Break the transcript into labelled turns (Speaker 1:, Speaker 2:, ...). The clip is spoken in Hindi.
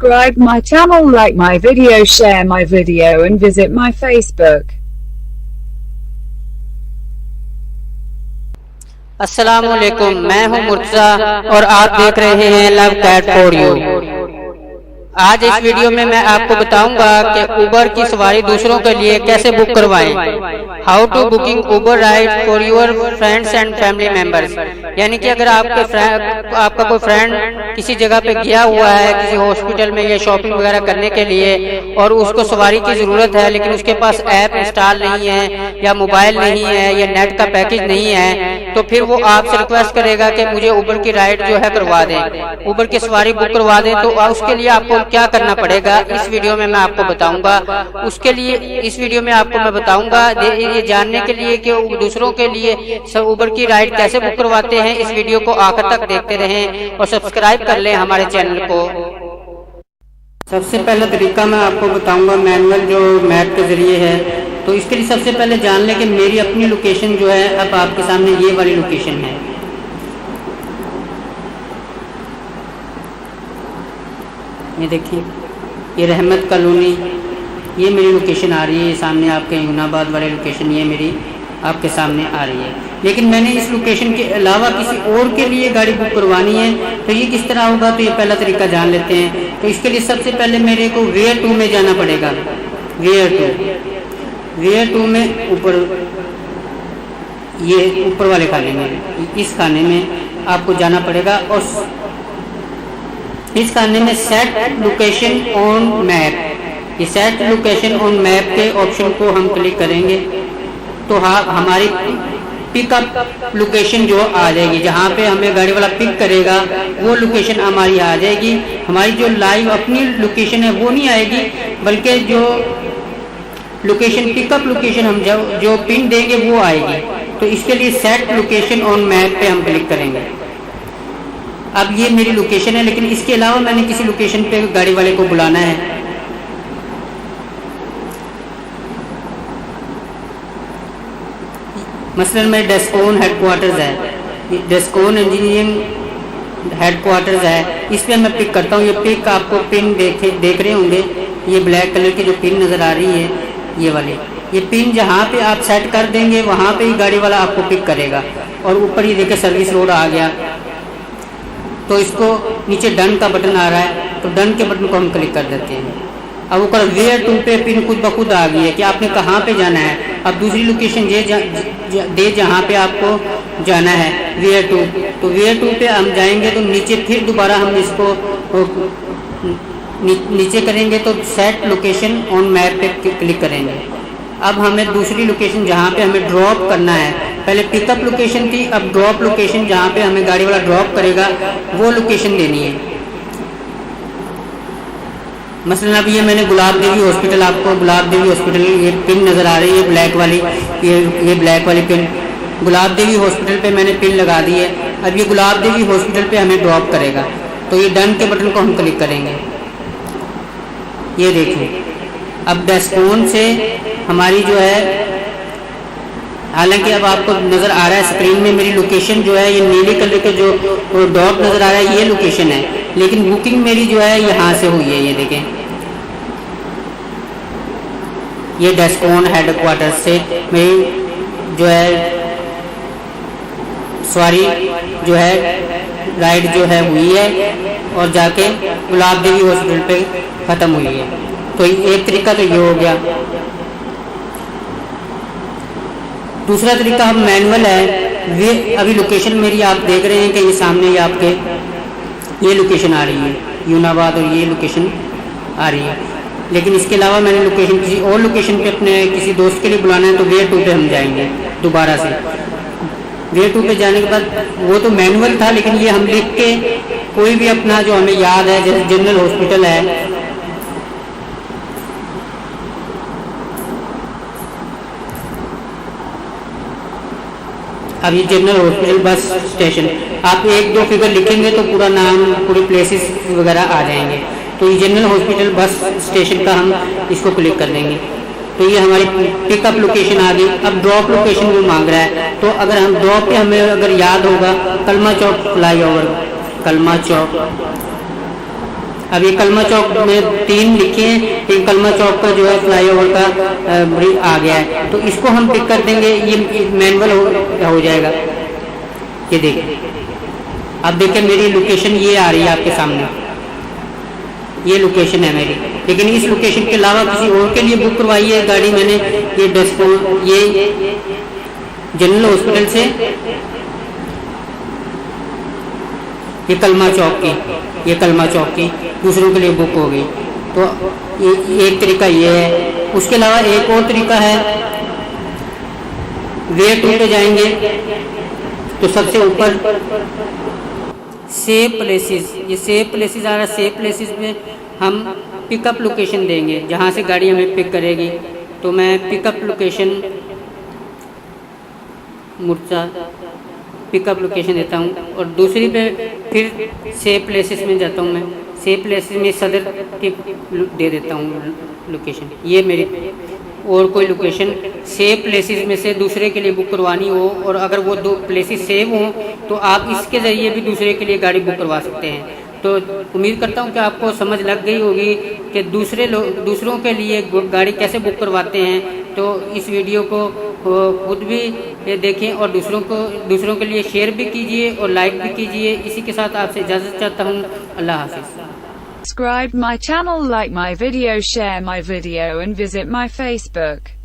Speaker 1: subscribe my channel, like my video, share my video and visit my Facebook.
Speaker 2: अस्सलामुअलैकुम, मैं हूं मुर्तजा और आप देख रहे हैं लव कैट फॉर यू। आज इस वीडियो में मैं आपको बताऊंगा कि उबर की सवारी दूसरों के लिए कैसे बुक करवाएं। How to booking Uber ride for your friends and family members. यानी कि अगर आपका कोई फ्रेंड किसी जगह पे गया हुआ है, किसी हॉस्पिटल में या शॉपिंग वगैरह करने के लिए, और उसको सवारी की ज़रूरत है लेकिन उसके पास ऐप इंस्टॉल नहीं है या मोबाइल नहीं है या नेट का पैकेज नहीं है, तो फिर वो आपसे रिक्वेस्ट करेगा कि मुझे उबर की राइड जो है करवा दें, उबर की सवारी बुक करवा दें। तो उसके लिए आपको क्या करना पड़ेगा इस वीडियो में मैं आपको बताऊंगा। उसके लिए इस वीडियो में आपको मैं बताऊंगा ये जानने के लिए कि दूसरों के लिए उबर की राइड कैसे बुक करवाते हैं। इस वीडियो को आखिर तक देखते रहें और सब्सक्राइब कर लें हमारे चैनल को। सबसे पहला तरीका मैं आपको बताऊंगा मैनुअल जो मैप के जरिए है। तो इसके लिए सबसे पहले जान लें कि मेरी अपनी लोकेशन जो है, अब आपके सामने ये वाली लोकेशन है। ये देखिए, ये रहमत कॉलोनी, ये मेरी लोकेशन आ रही है। सामने आपके यूनाबाद वाली लोकेशन ये मेरी आपके सामने आ रही है। लेकिन मैंने इस लोकेशन के अलावा किसी और के लिए गाड़ी बुक करवानी है, तो ये किस तरह होगा। तो ये पहला तरीका जान लेते हैं। तो इसके लिए सबसे पहले मेरे को वेयर टू में जाना पड़ेगा। वेयर टू में ऊपर, ये ऊपर वाले खाने में, इस खाने में आपको जाना पड़ेगा और इस खाने में सेट लोकेशन ऑन मैप, ये सेट लोकेशन ऑन मैप के ऑप्शन को हम क्लिक करेंगे तो हाँ, हमारी पिकअप लोकेशन जो आ जाएगी, जहाँ पे हमें गाड़ी वाला पिक करेगा वो लोकेशन हमारी आ जाएगी। हमारी जो लाइव अपनी लोकेशन है वो नहीं आएगी, बल्कि जो लोकेशन पिकअप लोकेशन हम जो पिन देंगे वो आएगी। तो इसके लिए सेट लोकेशन ऑन मैप पे हम क्लिक करेंगे। अब ये मेरी लोकेशन है, लेकिन इसके अलावा मैंने किसी लोकेशन पे गाड़ी वाले को बुलाना है। मसलन मेरे डेस्कोन हेडक्वार्टर्स है, डेस्कोन इंजीनियरिंग हेडक्वार्टर्स है, इस पर मैं पिक करता हूँ। ये पिक आपको पिन देख रहे होंगे, ये ब्लैक कलर की जो पिन नज़र आ रही है, ये वाली, ये पिन जहाँ पे आप सेट कर देंगे वहाँ पे ही गाड़ी वाला आपको पिक करेगा। और ऊपर ये देखिए सर्विस रोड आ गया, तो इसको नीचे डन का बटन आ रहा है, तो डन के बटन को हम क्लिक कर देते हैं। अब ऊपर वेयर टू पे पिन खुद ब खुद आ गई है कि आपने कहाँ पे जाना है। अब दूसरी लोकेशन दे जहाँ पे आपको जाना है, वेयर टू। तो वेयर टू पे हम जाएंगे तो नीचे फिर दोबारा हम इसको नीचे करेंगे तो सेट लोकेशन ऑन मैप पे क्लिक करेंगे। अब हमें दूसरी लोकेशन जहाँ पे हमें ड्रॉप करना है, पहले पिकअप लोकेशन थी, अब ड्रॉप लोकेशन जहाँ पे हमें गाड़ी वाला ड्रॉप करेगा वो लोकेशन देनी है। मसलन अब ये मैंने गुलाब देवी हॉस्पिटल, आपको गुलाब देवी हॉस्पिटल ये पिन नज़र आ रही है ब्लैक वाली, ये ब्लैक वाली पिन गुलाब देवी हॉस्पिटल पे मैंने पिन लगा दी है। अब ये गुलाब देवी हॉस्पिटल पे हमें ड्रॉप करेगा, तो ये डन के बटन को हम क्लिक करेंगे। ये देखिए, अब डेस्कोन से हमारी जो है, हालांकि अब आपको नज़र आ रहा है स्क्रीन में मेरी लोकेशन जो है, ये नीले कलर के जो डॉट नज़र आ रहा है ये लोकेशन है, लेकिन बुकिंग मेरी जो है यहाँ से हुई है। ये देखें, ये डेस्कोन हेडक्वार्टर से मेरी जो है सवारी जो है राइड जो है हुई है और जाके गुलाब देवी हॉस्पिटल पे ख़त्म हुई है। तो एक तरीका तो ये हो गया। दूसरा तरीका हम मैनुअल है। वे अभी लोकेशन मेरी आप देख रहे हैं कि ये सामने ये आपके ये लोकेशन आ रही है यूनाबाद, और ये लोकेशन आ रही है। लेकिन इसके अलावा मैंने लोकेशन किसी और लोकेशन पे अपने किसी दोस्त के लिए बुलाना है, तो वेयर टू पे हम जाएंगे दोबारा से। वेयर टू पे जाने के बाद वो तो मैनुअल था, लेकिन ये हम लिख के कोई भी अपना जो हमें याद है, जैसे जनरल हॉस्पिटल है, अब ये जनरल हॉस्पिटल बस स्टेशन, आप एक दो फिगर लिखेंगे तो पूरा नाम पूरे प्लेसेस वगैरह आ जाएंगे। तो ये जनरल हॉस्पिटल बस स्टेशन का हम इसको क्लिक कर देंगे, तो ये हमारी पिकअप लोकेशन आ गई। अब ड्रॉप लोकेशन वो मांग रहा है, तो अगर हम ड्रॉप पे हमें अगर याद होगा कलमा चौक फ्लाई ओवर, कलमा चौक अब ये कलमा चौक में 3 लिखे हैं, तो कलमा चौक का जो है फ्लाईओवर का ब्रिज आ गया है, तो इसको हम पिक कर देंगे, ये मैनुअल हो जाएगा। ये देखिए, अब देखिए मेरी लोकेशन ये आ रही है आपके सामने, ये लोकेशन है मेरी, लेकिन इस लोकेशन के अलावा किसी और के लिए बुक करवाई है गाड़ी मैंने। ये ये जनरल हॉस्पिटल से ये कलमा चौक की दूसरों के लिए बुक हो गई। तो ये एक तरीका ये है। उसके अलावा एक और तरीका है, वेयर टू पे जाएंगे तो सबसे ऊपर सेव प्लेसेस, ये सेव प्लेसेस आ रहा है। सेव प्लेसेस में हम पिकअप लोकेशन देंगे, जहाँ से गाड़ी हमें पिक करेगी। तो मैं पिकअप लोकेशन मुर्चा पिकअप लोकेशन देता हूँ, और दूसरी पे फिर सेव प्लेसेस में जाता हूँ। मैं सेव प्लेसेस में सदर की दे देता हूँ लोकेशन। ये मेरी और कोई लोकेशन सेव प्लेसेस में से दूसरे के लिए बुक करवानी हो, और अगर वो 2 प्लेसेस सेव हों तो आप इसके ज़रिए भी दूसरे के लिए गाड़ी बुक करवा सकते हैं। तो उम्मीद करता हूँ कि आपको समझ लग गई होगी कि दूसरों के लिए गाड़ी कैसे बुक करवाते हैं। तो इस वीडियो को खुद भी देखें और दूसरों के लिए शेयर भी कीजिए और लाइक भी कीजिए। इसी के साथ आपसे इजाज़त चाहता हूँ। अल्लाह हाफिज़।
Speaker 1: Subscribe my channel, like my video, share my video and visit my Facebook.